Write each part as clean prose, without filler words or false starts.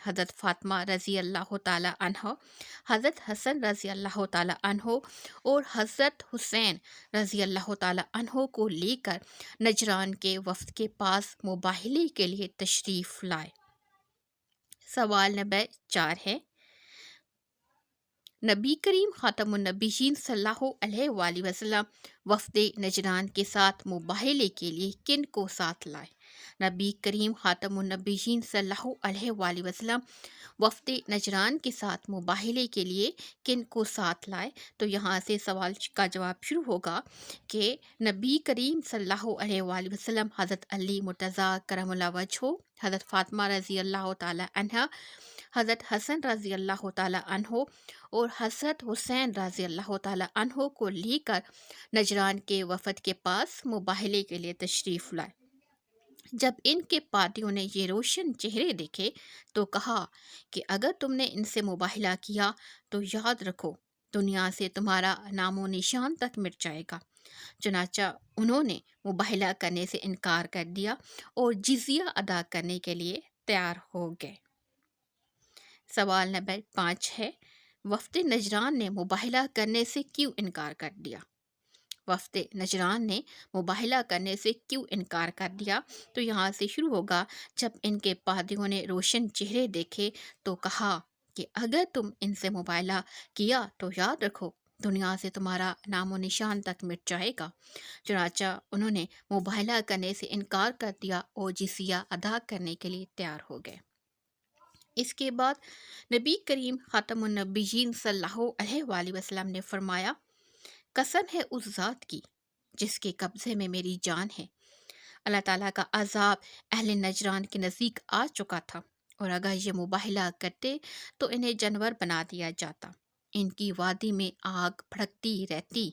حضرت فاطمہ رضی اللہ تعالی عنہ، حضرت حسن رضی اللہ تعالی عنہ اور حضرت حسین رضی اللہ تعالی عنہ کو لے کر نجران کے وفد کے پاس مباہلے کے لیے تشریف لائے۔ سوال نمبر 4 ہے، نبی کریم خاتم النبیین صلی اللہ علیہ وآلہ وسلم وفد نجران کے ساتھ مباہلے کے لیے کن کو ساتھ لائے؟ نبی کریم خاتم النبیین صلی اللہ علیہ وآلہ وسلم وفد نجران کے ساتھ مباہلے کے لیے کن کو ساتھ لائے؟ تو یہاں سے سوال کا جواب شروع ہوگا کہ نبی کریم صلی اللہ علیہ وآلہ وسلم حضرت علی مرتضیٰ کرم اللہ وجہہ، حضرت فاطمہ رضی اللہ تعالی عنہ، حضرت حسن رضی اللہ تعالی عنہ اور حضرت حسین رضی اللہ تعالی عنہ کو لے کر نجران کے وفد کے پاس مباہلے کے لیے تشریف لائے۔ جب ان کے پادریوں نے یہ روشن چہرے دیکھے تو کہا کہ اگر تم نے ان سے مباہلہ کیا تو یاد رکھو دنیا سے تمہارا نام و نشان تک مٹ جائے گا۔ چنانچہ انہوں نے مباہلہ کرنے سے انکار کر دیا اور جزیہ ادا کرنے کے لیے تیار ہو گئے۔ سوال نمبر 5 ہے، وفد نجران نے مباہلہ کرنے سے کیوں انکار کر دیا؟ وفد نجران نے مباہلہ کرنے سے کیوں انکار کر دیا؟ تو یہاں سے شروع ہوگا، جب ان کے پادریوں نے روشن چہرے دیکھے تو کہا کہ اگر تم ان سے مباہلہ کیا تو یاد رکھو دنیا سے تمہارا نام و نشان تک مٹ جائے گا۔ چنانچہ انہوں نے مباہلہ کرنے سے انکار کر دیا اور جزیہ ادا کرنے کے لیے تیار ہو گئے۔ اس کے بعد نبی کریم خاتم النبیین صلی اللہ علیہ وآلہ وسلم نے فرمایا، قسم ہے اس ذات کی جس کے قبضے میں میری جان ہے، اللہ تعالیٰ کا عذاب اہل نجران کے نزدیک آ چکا تھا، اور اگر یہ مباہلہ کرتے تو انہیں جانور بنا دیا جاتا، ان کی وادی میں آگ بھڑکتی رہتی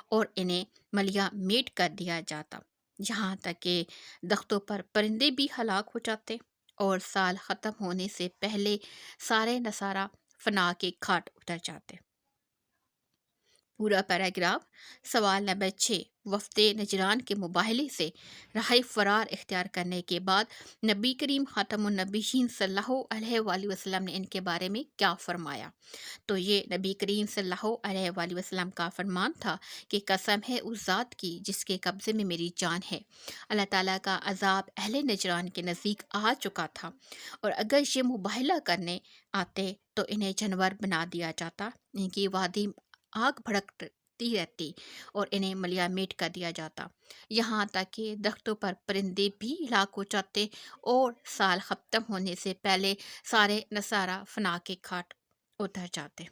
اور انہیں ملیا میٹ کر دیا جاتا، یہاں تک کہ درختوں پر پرندے بھی ہلاک ہو جاتے، اور سال ختم ہونے سے پہلے سارے نصارہ فنا کے گھاٹ اتر جاتے۔ پورا پیراگراف۔ سوال نمبر 6، وفد نجران کے مباہلے سے راہ فرار اختیار کرنے کے بعد نبی کریم خاتم النبیین صلی اللہ علیہ وآلہ وسلم نے ان کے بارے میں کیا فرمایا؟ تو یہ نبی کریم صلی اللہ علیہ وآلہ وسلم کا فرمان تھا کہ قسم ہے اس ذات کی جس کے قبضے میں میری جان ہے، اللہ تعالیٰ کا عذاب اہل نجران کے نزدیک آ چکا تھا، اور اگر یہ مباہلہ کرنے آتے تو انہیں جانور بنا دیا جاتا، ان کی وادی آگ بھڑکتی رہتی اور انہیں ملیا میٹ کر دیا جاتا، یہاں تک کہ درختوں پر پرندے بھی ہلاک ہو جاتے، اور سال ختم ہونے سے پہلے سارے نصارہ فنا کے گھاٹ اتر جاتے۔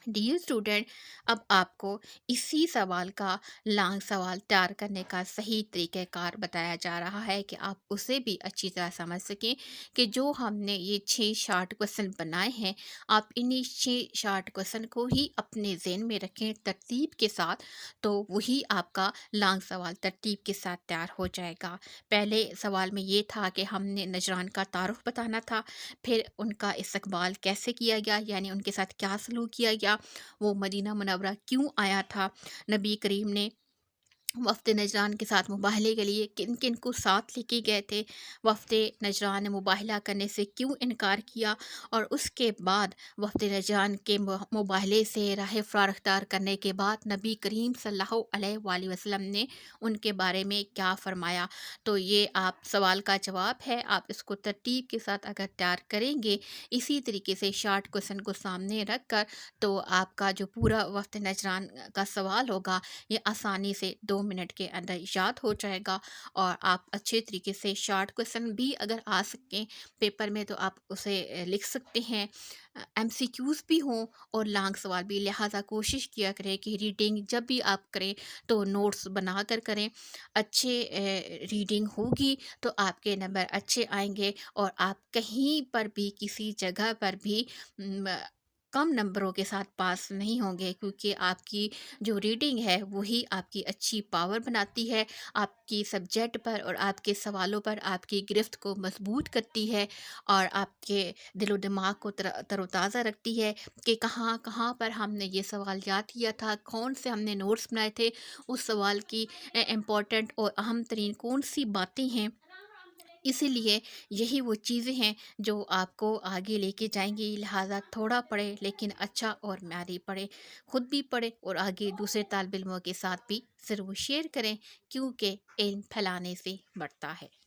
ڈیئر اسٹوڈنٹ، اب آپ کو اسی سوال کا لانگ سوال تیار کرنے کا صحیح طریقہ کار بتایا جا رہا ہے کہ آپ اسے بھی اچھی طرح سمجھ سکیں کہ جو ہم نے یہ 6 شارٹ کوسچن بنائے ہیں، آپ انہی 6 شارٹ کوسچن کو ہی اپنے ذہن میں رکھیں ترتیب کے ساتھ، تو وہی آپ کا لانگ سوال ترتیب کے ساتھ تیار ہو جائے گا۔ پہلے سوال میں یہ تھا کہ ہم نے نجران کا تعارف بتانا تھا، پھر ان کا استقبال کیسے کیا گیا، یعنی ان کے ساتھ کیا سلوک کیا گیا، وہ مدینہ منورہ کیوں آیا تھا، نبی کریم نے وفد نجران کے ساتھ مباہلے کے لیے کن کن کو ساتھ لے کے گئے تھے، وفد نجران نے مباہلہ کرنے سے کیوں انکار کیا، اور اس کے بعد وفد نجران کے مباہلے سے راہ فرار اختیار کرنے کے بعد نبی کریم صلی اللہ علیہ وآلہ وسلم نے ان کے بارے میں کیا فرمایا۔ تو یہ آپ سوال کا جواب ہے، آپ اس کو ترتیب کے ساتھ اگر تیار کریں گے اسی طریقے سے شارٹ کوسچن کو سامنے رکھ کر، تو آپ کا جو پورا وفد نجران کا سوال ہوگا یہ آسانی سے 2 منٹ کے اندر یاد ہو جائے گا، اور آپ اچھے طریقے سے شارٹ کوسچن بھی اگر آ سکیں پیپر میں تو آپ اسے لکھ سکتے ہیں، ایم سی کیوز بھی ہوں اور لانگ سوال بھی، لہٰذا کوشش کیا کریں کہ ریڈنگ جب بھی آپ کریں تو نوٹس بنا کر کریں، اچھے ریڈنگ ہوگی تو آپ کے نمبر اچھے آئیں گے، اور آپ کہیں پر بھی کسی جگہ پر بھی کم نمبروں کے ساتھ پاس نہیں ہوں گے، کیونکہ آپ کی جو ریڈنگ ہے وہی آپ کی اچھی پاور بناتی ہے، آپ کی سبجیکٹ پر اور آپ کے سوالوں پر آپ کی گرفت کو مضبوط کرتی ہے، اور آپ کے دل و دماغ کو تر و تازہ رکھتی ہے کہ کہاں کہاں پر ہم نے یہ سوال یاد کیا تھا، کون سے ہم نے نوٹس بنائے تھے، اس سوال کی امپورٹنٹ اور اہم ترین کون سی باتیں ہیں اسی لیے یہی وہ چیزیں ہیں جو آپ کو آگے لے کے جائیں گی، لہٰذا تھوڑا پڑھیں لیکن اچھا اور معیاری پڑھیں، خود بھی پڑھیں اور آگے دوسرے طالب علموں کے ساتھ بھی ضرور شیئر کریں، کیونکہ علم پھیلانے سے بڑھتا ہے۔